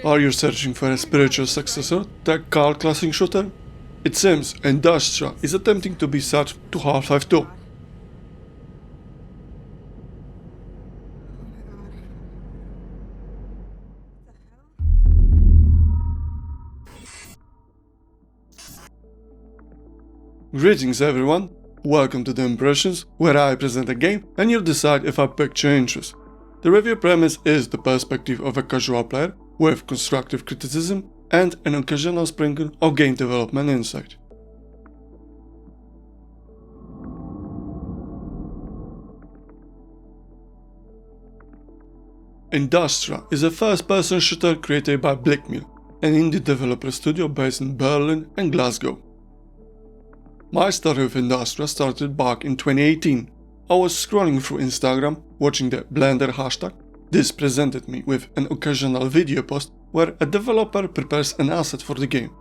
Are you searching for a spiritual successor to a cult-classic shooter? It seems Industria is attempting to be such to Half-Life 2. Greetings everyone, welcome to the Impressions, where I present a game and you decide if I pique your interest. The review premise is the perspective of a casual player with constructive criticism and an occasional sprinkle of game development insight. Industria is a first-person shooter created by Blickmill, an indie developer studio based in Berlin and Glasgow. My story with Industria started back in 2018. I was scrolling through Instagram, watching the Blender hashtag. This presented me with an occasional video post where a developer prepares an asset for the game.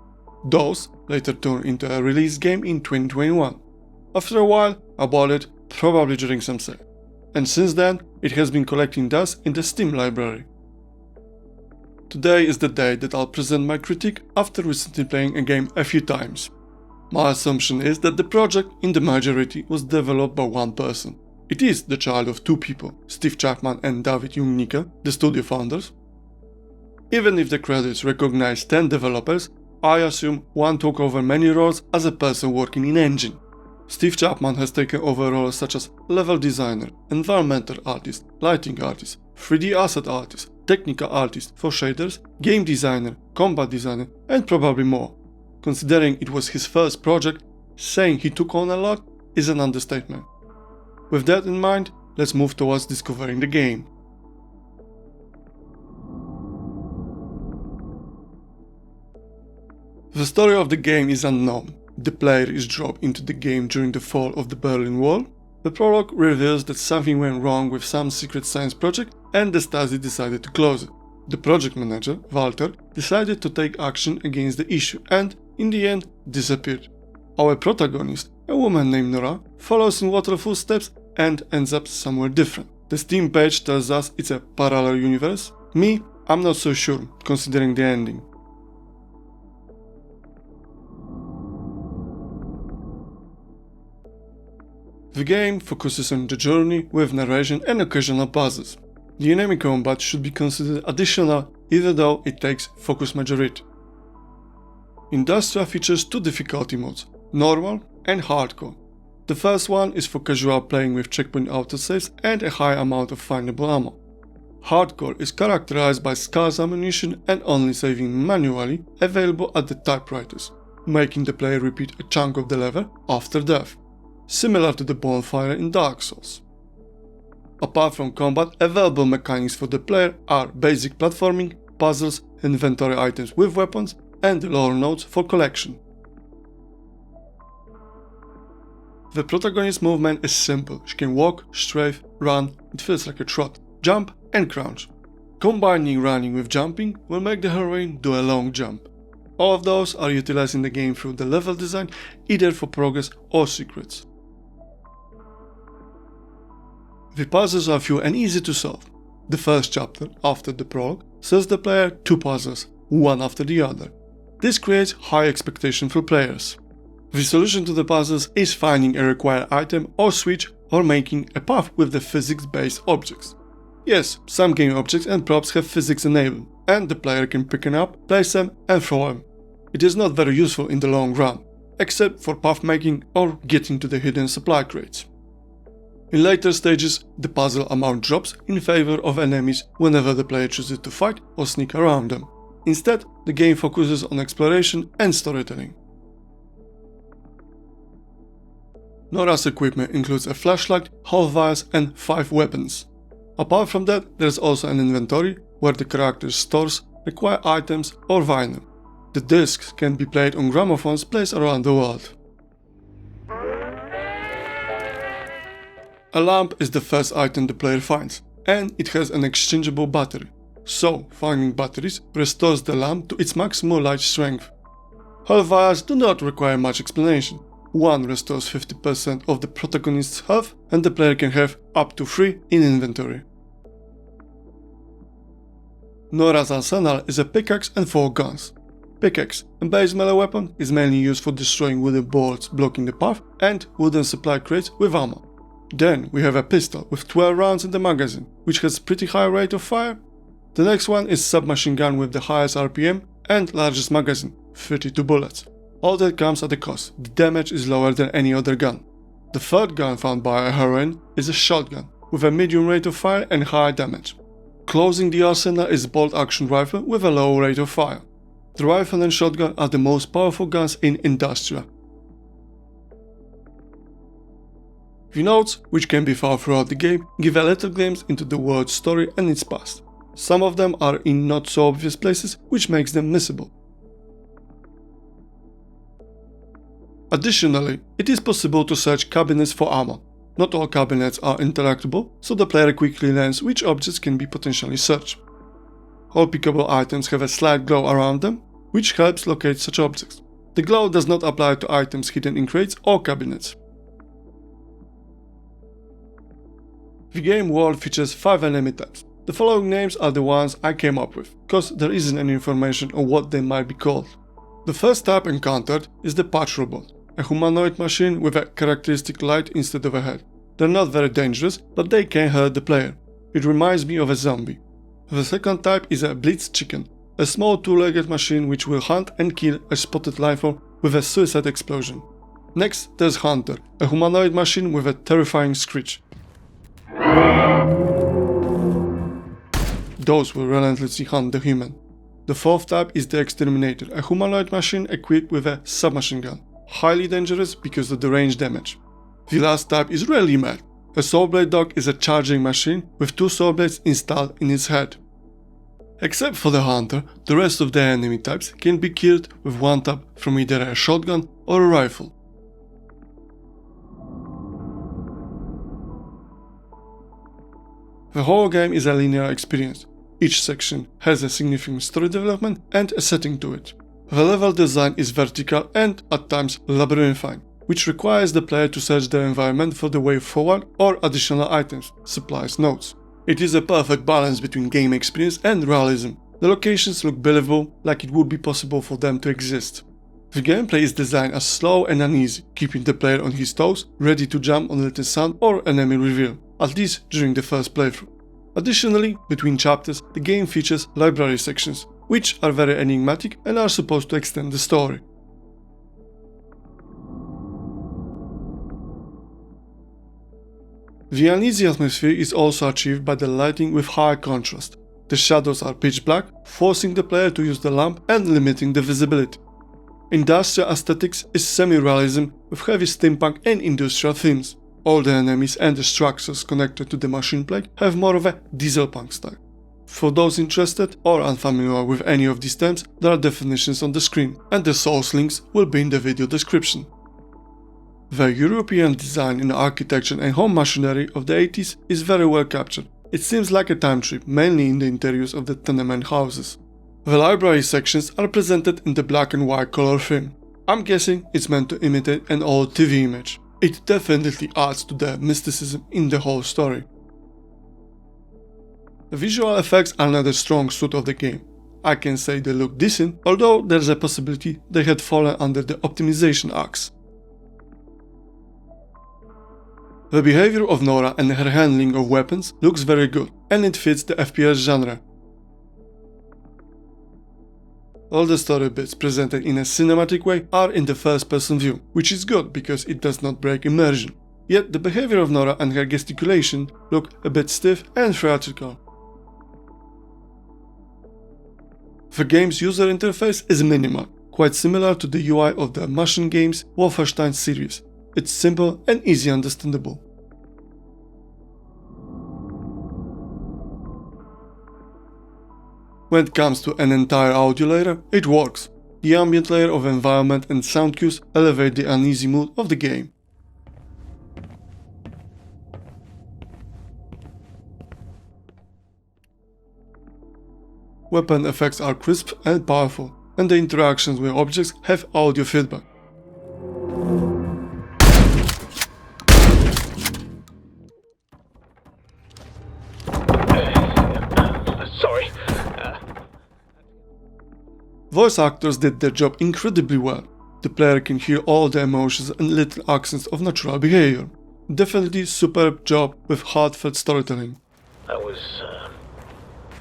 Those later turned into a release game in 2021. After a while, I bought it, probably during some sale. And since then, it has been collecting dust in the Steam library. Today is the day that I'll present my critique after recently playing a game a few times. My assumption is that the project, in the majority, was developed by one person. It is the child of two people, Steve Chapman and David Jungnickel, the studio founders. Even if the credits recognize 10 developers, I assume one took over many roles as a person working in engine. Steve Chapman has taken over roles such as level designer, environmental artist, lighting artist, 3D asset artist, technical artist for shaders, game designer, combat designer, and probably more. Considering it was his first project, saying he took on a lot is an understatement. With that in mind, let's move towards discovering the game. The story of the game is unknown. The player is dropped into the game during the fall of the Berlin Wall. The prologue reveals that something went wrong with some secret science project and the Stasi decided to close it. The project manager, Walter, decided to take action against the issue and, in the end, disappeared. Our protagonist, a woman named Nora, follows in Walter's footsteps and ends up somewhere different. The Steam page tells us it's a parallel universe. Me, I'm not so sure, considering the ending. The game focuses on the journey with narration and occasional puzzles. The enemy combat should be considered additional, even though it takes focus majority. Industria features two difficulty modes, normal and hardcore. The first one is for casual playing with checkpoint autosaves and a high amount of findable ammo. Hardcore is characterized by scarce ammunition and only saving manually available at the typewriters, making the player repeat a chunk of the level after death, similar to the bonfire in Dark Souls. Apart from combat, available mechanics for the player are basic platforming, puzzles, inventory items with weapons, and lore nodes for collection. The protagonist's movement is simple. She can walk, strafe, run, it feels like a trot, jump and crouch. Combining running with jumping will make the heroine do a long jump. All of those are utilized in the game through the level design, either for progress or secrets. The puzzles are few and easy to solve. The first chapter, after the prologue, sets the player two puzzles, one after the other. This creates high expectation for players. The solution to the puzzles is finding a required item or switch or making a path with the physics-based objects. Yes, some game objects and props have physics enabled, and the player can pick them up, place them and throw them. It is not very useful in the long run, except for path making or getting to the hidden supply crates. In later stages, the puzzle amount drops in favor of enemies whenever the player chooses to fight or sneak around them. Instead, the game focuses on exploration and storytelling. Nora's equipment includes a flashlight, health vials and 5 weapons. Apart from that, there is also an inventory where the character stores required items or vinyl. The discs can be played on gramophones placed around the world. A lamp is the first item the player finds, and it has an exchangeable battery. So, finding batteries restores the lamp to its maximal light strength. Health vials do not require much explanation. One restores 50% of the protagonist's health, and the player can have up to 3 in inventory. Nora's arsenal is a pickaxe and 4 guns. Pickaxe, a base melee weapon, is mainly used for destroying wooden boards blocking the path and wooden supply crates with ammo. Then we have a pistol with 12 rounds in the magazine, which has pretty high rate of fire. The next one is submachine gun with the highest RPM and largest magazine, 32 bullets. All that comes at a cost, the damage is lower than any other gun. The third gun found by a heroine is a shotgun, with a medium rate of fire and high damage. Closing the arsenal is a bolt action rifle with a low rate of fire. The rifle and shotgun are the most powerful guns in Industria. The notes, which can be found throughout the game, give a little glimpse into the world's story and its past. Some of them are in not so obvious places, which makes them missable. Additionally, it is possible to search cabinets for ammo. Not all cabinets are interactable, so the player quickly learns which objects can be potentially searched. All pickable items have a slight glow around them, which helps locate such objects. The glow does not apply to items hidden in crates or cabinets. The game world features 5 enemy types. The following names are the ones I came up with, cause there isn't any information on what they might be called. The first type encountered is the patch robot, a humanoid machine with a characteristic light instead of a head. They're not very dangerous, but they can hurt the player. It reminds me of a zombie. The second type is a blitz chicken, a small two-legged machine which will hunt and kill a spotted life form with a suicide explosion. Next, there's Hunter, a humanoid machine with a terrifying screech. Those will relentlessly hunt the human. The fourth type is the Exterminator, a humanoid machine equipped with a submachine gun, highly dangerous because of the range damage. The last type is really mad. A Soulblade Dog is a charging machine with 2 soul blades installed in its head. Except for the Hunter, the rest of the enemy types can be killed with one tap from either a shotgun or a rifle. The whole game is a linear experience. Each section has a significant story development and a setting to it. The level design is vertical and, at times, labyrinthine, which requires the player to search their environment for the way forward or additional items, supplies, notes. It is a perfect balance between game experience and realism. The locations look believable, like it would be possible for them to exist. The gameplay is designed as slow and uneasy, keeping the player on his toes, ready to jump on a little sound or enemy reveal, at least during the first playthrough. Additionally, between chapters, the game features library sections, which are very enigmatic and are supposed to extend the story. The uneasy atmosphere is also achieved by the lighting with high contrast. The shadows are pitch black, forcing the player to use the lamp and limiting the visibility. Industrial aesthetics is semi-realism with heavy steampunk and industrial themes. All the enemies and the structures connected to the machine plague have more of a dieselpunk style. For those interested or unfamiliar with any of these terms, there are definitions on the screen, and the source links will be in the video description. The European design in architecture and home machinery of the 80s is very well captured. It seems like a time trip, mainly in the interiors of the tenement houses. The library sections are presented in the black and white color film. I'm guessing it's meant to imitate an old TV image. It definitely adds to the mysticism in the whole story. The visual effects are another strong suit of the game. I can say they look decent, although there's a possibility they had fallen under the optimization axe. The behavior of Nora and her handling of weapons looks very good, and it fits the FPS genre. All the story bits presented in a cinematic way are in the first-person view, which is good because it does not break immersion. Yet the behavior of Nora and her gesticulation look a bit stiff and theatrical. The game's user interface is minimal, quite similar to the UI of the Machine Games Wolfenstein series. It's simple and easy understandable. When it comes to an entire audio layer, it works. The ambient layer of environment and sound cues elevate the uneasy mood of the game. Weapon effects are crisp and powerful, and the interactions with objects have audio feedback. Sorry. Voice actors did their job incredibly well. The player can hear all the emotions and little accents of natural behavior. Definitely superb job with heartfelt storytelling. I was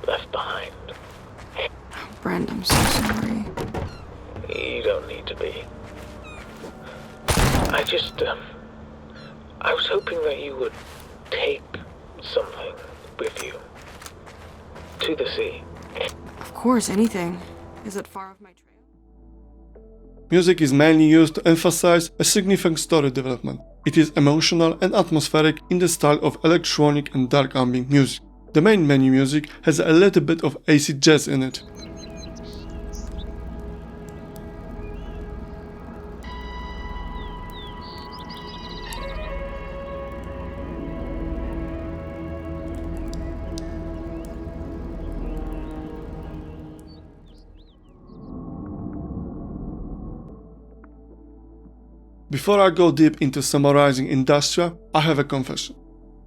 left behind. Oh, Brent, I'm so sorry. You don't need to be. I was hoping that you would take something with you to the sea. Of course, anything. Is it far off my trail? Music is mainly used to emphasize a significant story development. It is emotional and atmospheric in the style of electronic and dark ambient music. The main menu music has a little bit of acid jazz in it. Before I go deep into summarizing Industria, I have a confession.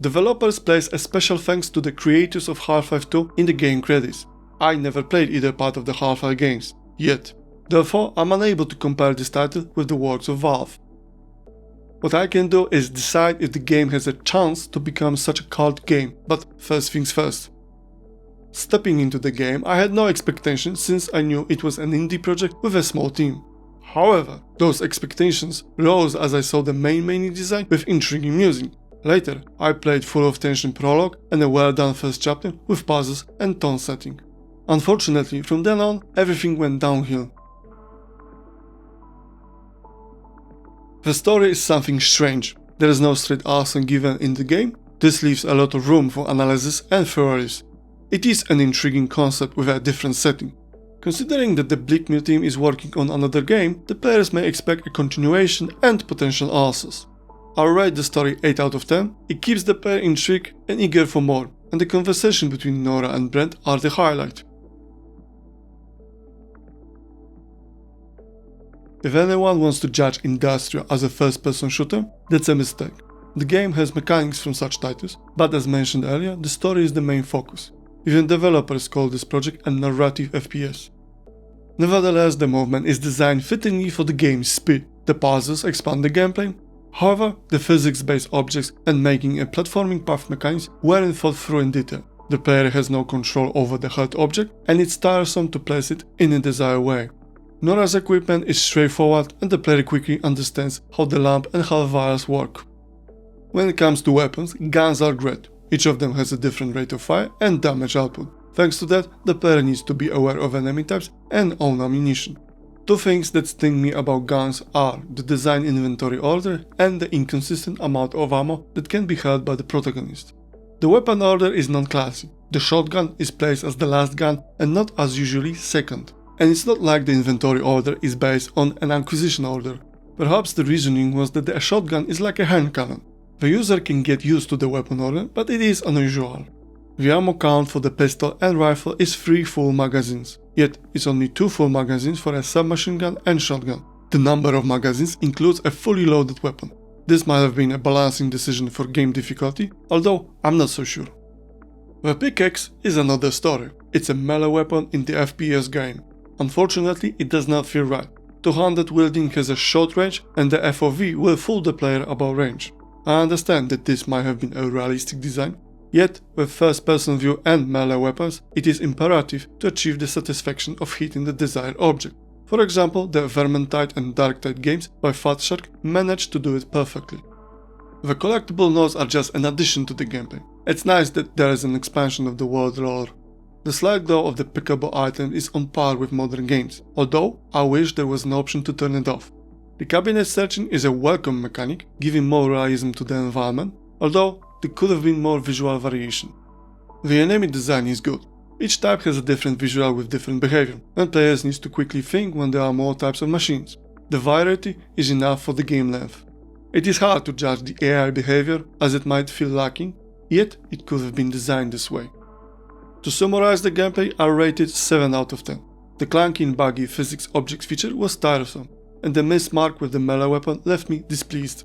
Developers place a special thanks to the creators of Half-Life 2 in the game credits. I never played either part of the Half-Life games, yet. Therefore, I'm unable to compare this title with the works of Valve. What I can do is decide if the game has a chance to become such a cult game, but first things first. Stepping into the game, I had no expectations since I knew it was an indie project with a small team. However, those expectations rose as I saw the main menu design with intriguing music. Later, I played full of tension prologue and a well done first chapter with puzzles and tone setting. Unfortunately, from then on, everything went downhill. The story is something strange. There is no straight answer given in the game. This leaves a lot of room for analysis and theories. It is an intriguing concept with a different setting. Considering that the Blickmill team is working on another game, the players may expect a continuation and potential answers. I'll rate the story 8 out of 10, it keeps the player intrigued and eager for more, and the conversation between Nora and Brent are the highlight. If anyone wants to judge Industria as a first-person shooter, that's a mistake. The game has mechanics from such titles, but as mentioned earlier, the story is the main focus. Even developers call this project a narrative FPS. Nevertheless, the movement is designed fittingly for the game's speed. The puzzles expand the gameplay. However, the physics-based objects and making a platforming path mechanics weren't thought through in detail. The player has no control over the held object and it's tiresome to place it in a desired way. Nora's equipment is straightforward and the player quickly understands how the lamp and half vials work. When it comes to weapons, guns are great. Each of them has a different rate of fire and damage output. Thanks to that, the player needs to be aware of enemy types and own ammunition. Two things that sting me about guns are the design inventory order and the inconsistent amount of ammo that can be held by the protagonist. The weapon order is non-classic. The shotgun is placed as the last gun and not as usually second. And it's not like the inventory order is based on an acquisition order. Perhaps the reasoning was that the shotgun is like a hand cannon. The user can get used to the weapon order, but it is unusual. The ammo count for the pistol and rifle is 3 full magazines, yet it's only 2 full magazines for a submachine gun and shotgun. The number of magazines includes a fully loaded weapon. This might have been a balancing decision for game difficulty, although I'm not so sure. The pickaxe is another story. It's a melee weapon in the FPS game. Unfortunately, it does not feel right. Two-handed wielding has a short range and the FOV will fool the player about range. I understand that this might have been a realistic design, yet with first-person view and melee weapons, it is imperative to achieve the satisfaction of hitting the desired object. For example, the Vermintide and Darktide games by Fatshark managed to do it perfectly. The collectible nodes are just an addition to the gameplay. It's nice that there is an expansion of the world lore. The slide though of the pickable item is on par with modern games, although I wish there was an option to turn it off. The cabinet searching is a welcome mechanic, giving more realism to the environment, although there could have been more visual variation. The enemy design is good. Each type has a different visual with different behavior, and players need to quickly think when there are more types of machines. The variety is enough for the game length. It is hard to judge the AI behavior as it might feel lacking, yet it could have been designed this way. To summarize the gameplay, I rated 7 out of 10. The clunky and buggy physics objects feature was tiresome, and the miss mark with the melee weapon left me displeased.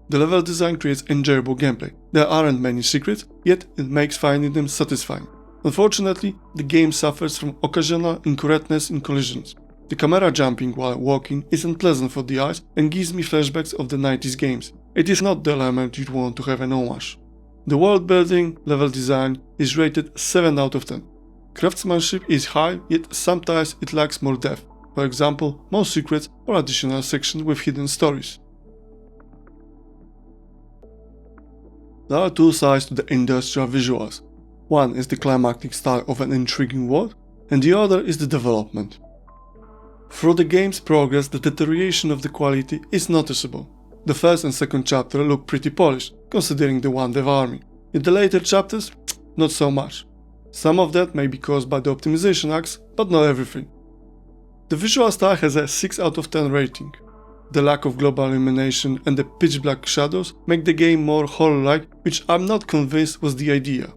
The level design creates enjoyable gameplay. There aren't many secrets, yet it makes finding them satisfying. Unfortunately, the game suffers from occasional incorrectness in collisions. The camera jumping while walking is unpleasant for the eyes and gives me flashbacks of the 90s games. It is not the element you'd want to have an homage. The world building, level design is rated 7 out of 10. Craftsmanship is high, yet sometimes it lacks more depth. For example, more secrets or additional sections with hidden stories. There are two sides to the industrial visuals. One is the climactic style of an intriguing world, and the other is the development. Through the game's progress, the deterioration of the quality is noticeable. The first and second chapter look pretty polished, considering the one dev army. In the later chapters, not so much. Some of that may be caused by the optimization hacks, but not everything. The visual style has a 6 out of 10 rating. The lack of global illumination and the pitch black shadows make the game more horror-like, which I'm not convinced was the idea.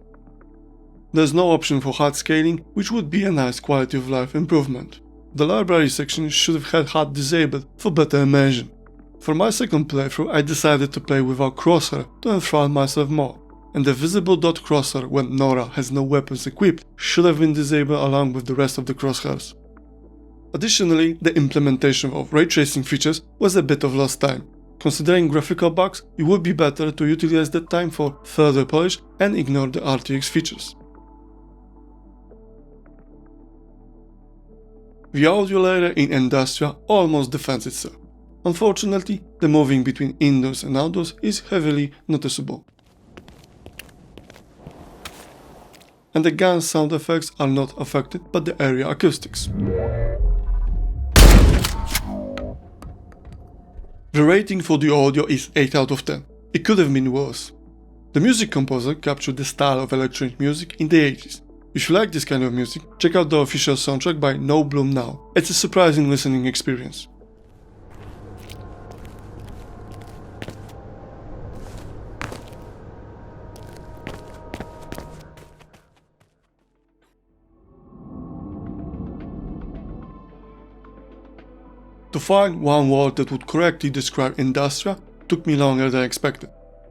There's no option for HUD scaling, which would be a nice quality of life improvement. The library section should have had HUD disabled for better immersion. For my second playthrough, I decided to play without crosshair to enthrall myself more, and the visible dot crosshair when Nora has no weapons equipped should have been disabled along with the rest of the crosshairs. Additionally, the implementation of ray tracing features was a bit of lost time. Considering graphical bugs, it would be better to utilize that time for further polish and ignore the RTX features. The audio layer in Industria almost defends itself. Unfortunately, the moving between indoors and outdoors is heavily noticeable. And the gun sound effects are not affected by the area acoustics. The rating for the audio is 8 out of 10. It could have been worse. The music composer captured the style of electronic music in the 80s. If you like this kind of music, check out the official soundtrack by No Bloom Now. It's a surprising listening experience. To find one word that would correctly describe Industria took me longer than expected.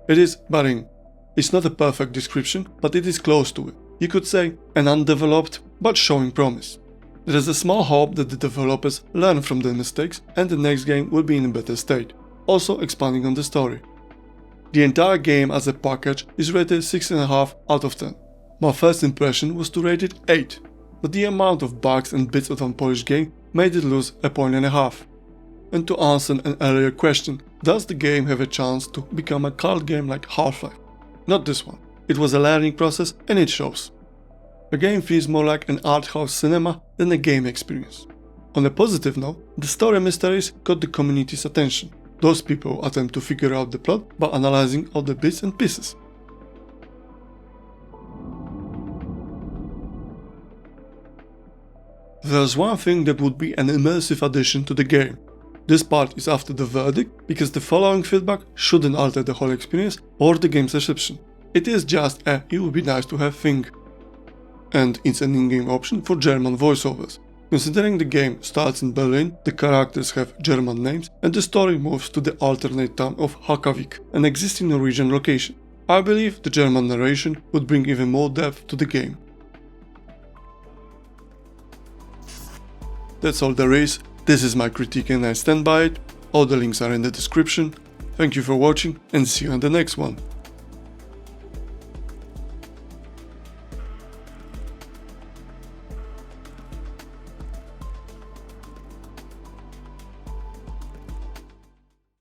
It is budding. It's not a perfect description, but it is close to it. You could say an undeveloped, but showing promise. There is a small hope that the developers learn from their mistakes and the next game will be in a better state, also expanding on the story. The entire game as a package is rated 6.5 out of 10. My first impression was to rate it 8, but the amount of bugs and bits of unpolished game made it lose a 1.5. And to answer an earlier question, does the game have a chance to become a cult game like Half-Life? Not this one. It was a learning process and it shows. The game feels more like an art house cinema than a game experience. On a positive note, the story mysteries got the community's attention. Those people attempt to figure out the plot by analyzing all the bits and pieces. There's one thing that would be an immersive addition to the game. This part is after the verdict because the following feedback shouldn't alter the whole experience or the game's reception. It is just a "it would be nice to have" thing. And it's an in-game option for German voiceovers. Considering the game starts in Berlin, the characters have German names and the story moves to the alternate town of Hakavik, an existing Norwegian location. I believe the German narration would bring even more depth to the game. That's all there is. This is my critique and I stand by it. All the links are in the description. Thank you for watching and see you in the next one.